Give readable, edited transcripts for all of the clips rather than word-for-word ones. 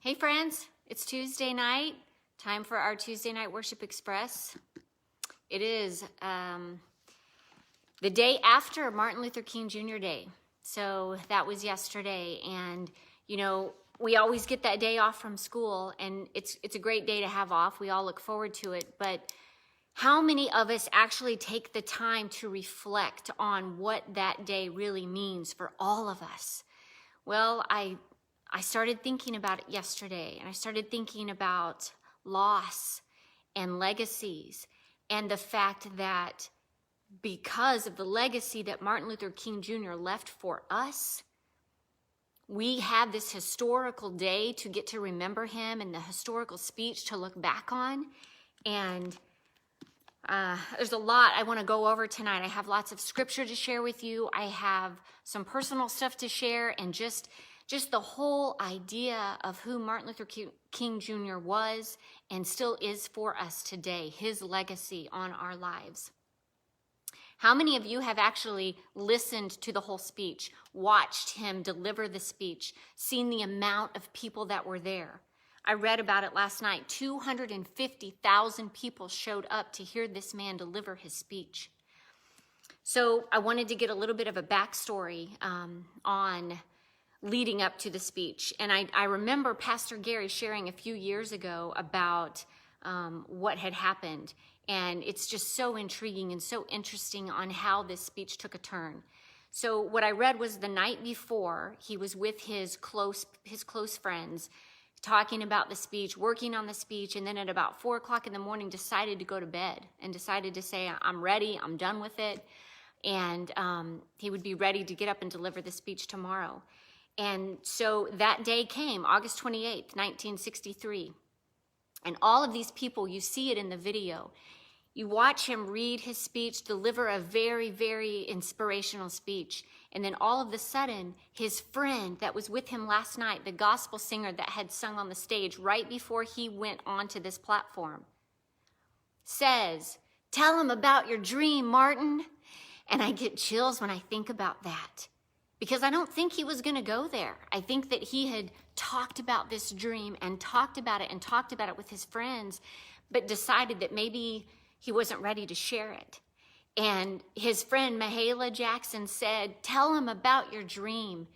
Hey friends, it's Tuesday night, time for our Tuesday Night Worship Express. It is the day after Martin Luther King Jr. Day. So that was yesterday, and we always get that day off from school, and it's a great day to have off. We all look forward to it, but how many of us actually take the time to reflect on what that day really means for all of us? Well, I started thinking about it yesterday, and I started thinking about loss and legacies, and the fact that because of the legacy that Martin Luther King Jr. left for us, we have this historical day to get to remember him and the historical speech to look back on. And there's a lot I want to go over tonight. I have lots of scripture to share with you. I have some personal stuff to share, and just the whole idea of who Martin Luther King Jr. was and still is for us today, his legacy on our lives. How many of you have actually listened to the whole speech, watched him deliver the speech, seen the amount of people that were there? I read about it last night. 250,000 people showed up to hear this man deliver his speech. So I wanted to get a little bit of a backstory on leading up to the speech. And I remember Pastor Gary sharing a few years ago about what had happened. And it's just so intriguing and so interesting on how this speech took a turn. So what I read was the night before, he was with his close friends, talking about the speech, working on the speech, and then at about 4 o'clock in the morning decided to go to bed and decided to say, I'm ready, I'm done with it. And he would be ready to get up and deliver the speech tomorrow. And so that day came, August 28th, 1963. And all of these people, you see it in the video. You watch him read his speech, deliver a very, very inspirational speech. And then all of a sudden, his friend that was with him last night, the gospel singer that had sung on the stage right before he went onto this platform, says, "Tell him about your dream, Martin." And I get chills when I think about that, because I don't think he was going to go there. I think that he had talked about this dream and talked about it with his friends, but decided that maybe he wasn't ready to share it. And his friend Mahalia Jackson said, "Tell him about your dream."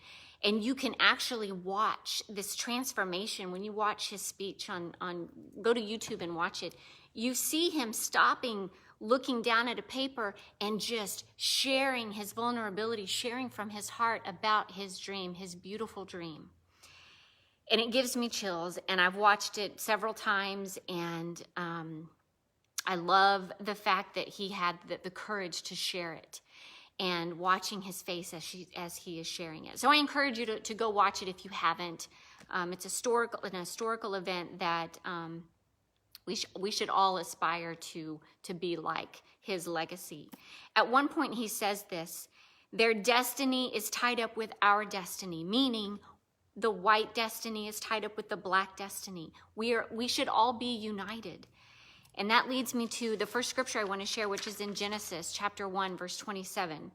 And you can actually watch this transformation when you watch his speech go to YouTube and watch it. You see him stopping, looking down at a paper, and just sharing his vulnerability, sharing from his heart about his dream, his beautiful dream. And it gives me chills, and I've watched it several times, and I love the fact that he had the courage to share it, and watching his face as he is sharing it. So I encourage you to go watch it if you haven't. It's an historical event that we should all aspire to be like his legacy. At one point he says this: "Their destiny is tied up with our destiny," meaning the white destiny is tied up with the black destiny. We should all be united. And that leads me to the first scripture I want to share, which is in Genesis chapter 1, verse 27.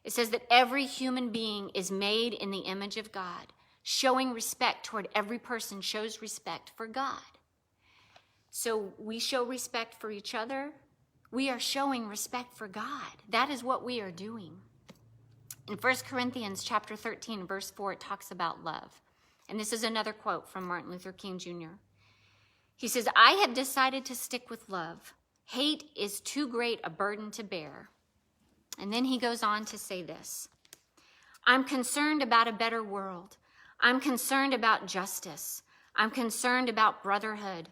It says that every human being is made in the image of God. Showing respect toward every person shows respect for God. So we show respect for each other. We are showing respect for God. That is what we are doing. In 1 Corinthians chapter 13, verse 4, it talks about love. And this is another quote from Martin Luther King Jr. He says, "I have decided to stick with love. Hate is too great a burden to bear." And then he goes on to say this: "I'm concerned about a better world. I'm concerned about justice. I'm concerned about brotherhood.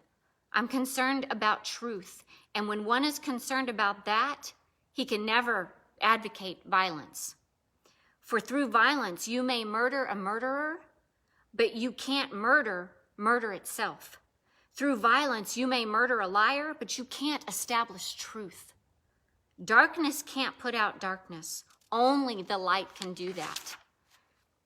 I'm concerned about truth. And when one is concerned about that, he can never advocate violence. For through violence, you may murder a murderer, but you can't murder itself. Through violence, you may murder a liar, but you can't establish truth. Darkness can't put out darkness. Only the light can do that."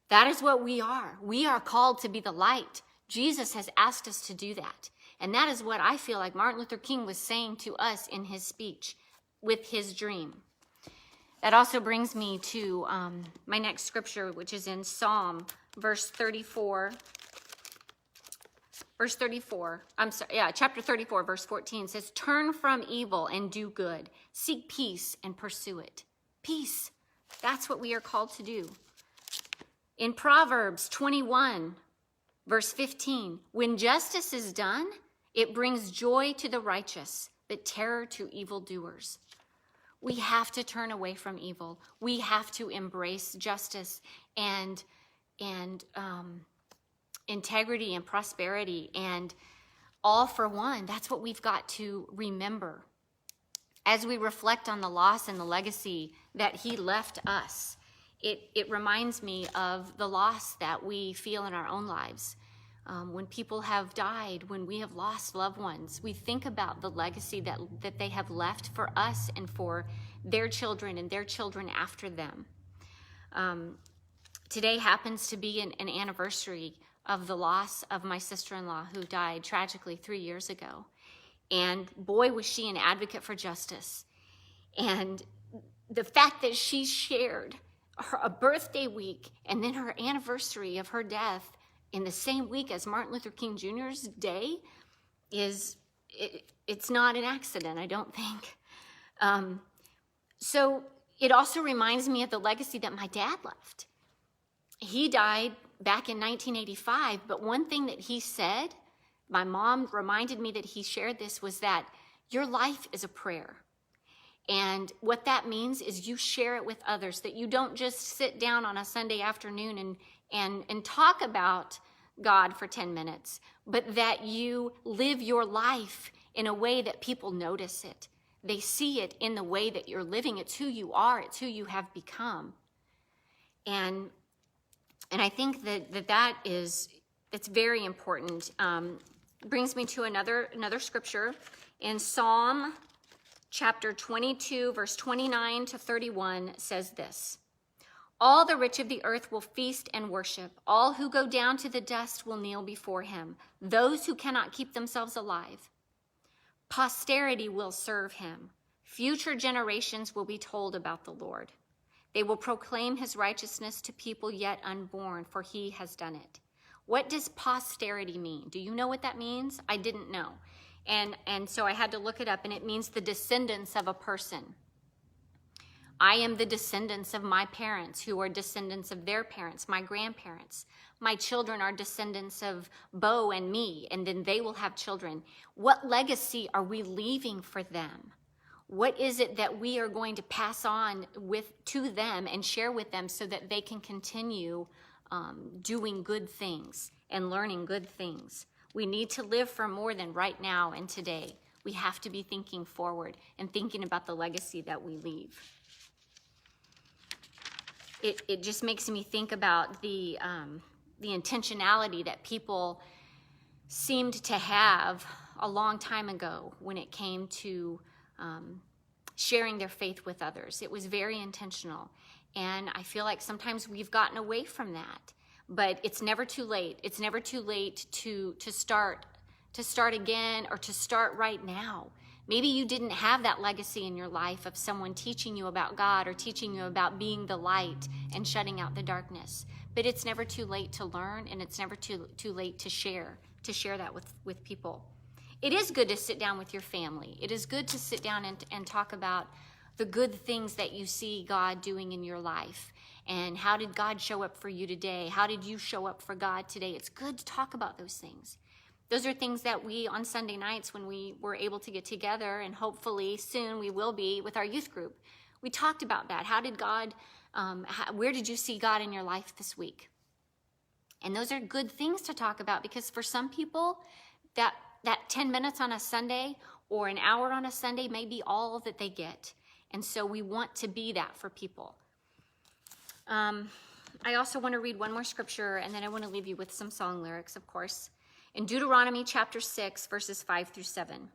That is what we are. We are called to be the light. Jesus has asked us to do that. And that is what I feel like Martin Luther King was saying to us in his speech with his dream. That also brings me to my next scripture, which is in Psalm verse 34. Verse 34, chapter 34, verse 14 says, turn from evil and do good. Seek peace and pursue it. Peace, that's what we are called to do. In Proverbs 21, verse 15, when justice is done, it brings joy to the righteous, but terror to evildoers. We have to turn away from evil. We have to embrace justice and integrity and prosperity, and all for one. That's what we've got to remember as we reflect on the loss and the legacy that he left us. It reminds me of the loss that we feel in our own lives. When people have died, when we have lost loved ones, we think about the legacy that they have left for us and for their children and their children after them. Today happens to be an anniversary of the loss of my sister-in-law, who died tragically 3 years ago. And boy, was she an advocate for justice. And the fact that she shared a birthday week and then her anniversary of her death in the same week as Martin Luther King Jr.'s day it's not an accident, I don't think. So it also reminds me of the legacy that my dad left. He died back in 1985, but one thing that he said, my mom reminded me that he shared this, was that your life is a prayer. And what that means is you share it with others, that you don't just sit down on a Sunday afternoon and talk about God for 10 minutes, but that you live your life in a way that people notice it. They see it in the way that you're living. It's who you are. It's who you have become. And I think it's very important. Brings me to another scripture in Psalm chapter 22, verse 29 to 31 says this: all the rich of the earth will feast and worship. All who go down to the dust will kneel before him. Those who cannot keep themselves alive. Posterity will serve him. Future generations will be told about the Lord. They will proclaim his righteousness to people yet unborn, for he has done it. What does posterity mean? Do you know what that means? I didn't know. And so I had to look it up, and it means the descendants of a person. I am the descendants of my parents, who are descendants of their parents, my grandparents. My children are descendants of Bo and me, and then they will have children. What legacy are we leaving for them? What is it that we are going to pass on to them and share with them so that they can continue doing good things and learning good things? We need to live for more than right now and today. We have to be thinking forward and thinking about the legacy that we leave. It just makes me think about the intentionality that people seemed to have a long time ago when it came to sharing their faith with others. It was very intentional. And I feel like sometimes we've gotten away from that. But it's never too late. It's never too late to start again, or to start right now. Maybe you didn't have that legacy in your life of someone teaching you about God or teaching you about being the light and shutting out the darkness. But it's never too late to learn, and it's never too late to share that with people. It is good to sit down with your family. It is good to sit down and talk about the good things that you see God doing in your life. And how did God show up for you today? How did you show up for God today? It's good to talk about those things. Those are things that we, on Sunday nights, when we were able to get together, and hopefully soon we will be with our youth group, we talked about that. How did God, where did you see God in your life this week? And those are good things to talk about, because for some people, that 10 minutes on a Sunday or an hour on a Sunday may be all that they get. And so we want to be that for people. I also want to read one more scripture, and then I want to leave you with some song lyrics, of course. In Deuteronomy chapter 6, verses 5 through 7.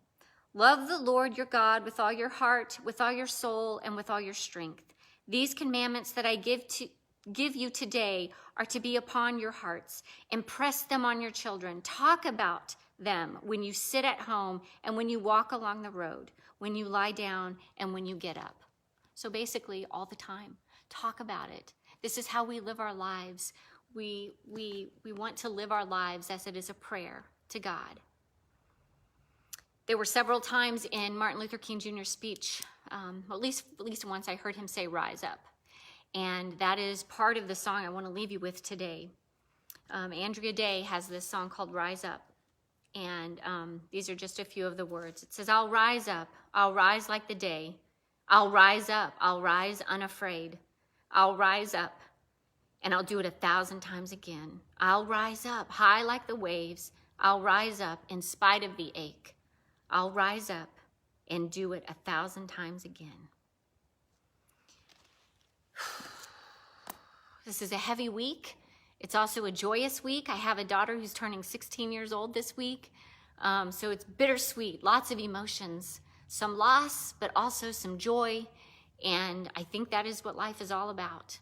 Love the Lord your God with all your heart, with all your soul, and with all your strength. These commandments that I give you today are to be upon your hearts. Impress them on your children. Talk about them when you sit at home and when you walk along the road, when you lie down and when you get up. So basically, all the time, talk about it. This is how we live our lives. We want to live our lives as it is a prayer. to God. There were several times in Martin Luther King Jr.'s speech, at least once I heard him say, "Rise up." And that is part of the song I want to leave you with today. Andrea Day has this song called "Rise Up." And these are just a few of the words. It says, "I'll rise up, I'll rise like the day. I'll rise up, I'll rise unafraid. I'll rise up, and I'll do it 1,000 times again. I'll rise up high like the waves. I'll rise up in spite of the ache. I'll rise up and do it 1,000 times again." This is a heavy week. It's also a joyous week. I have a daughter who's turning 16 years old this week. So it's bittersweet, lots of emotions, some loss, but also some joy. And I think that is what life is all about.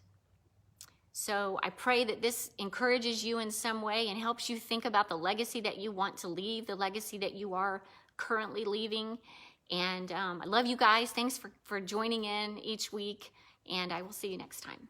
So I pray that this encourages you in some way and helps you think about the legacy that you want to leave, the legacy that you are currently leaving. And I love you guys. Thanks for joining in each week. And I will see you next time.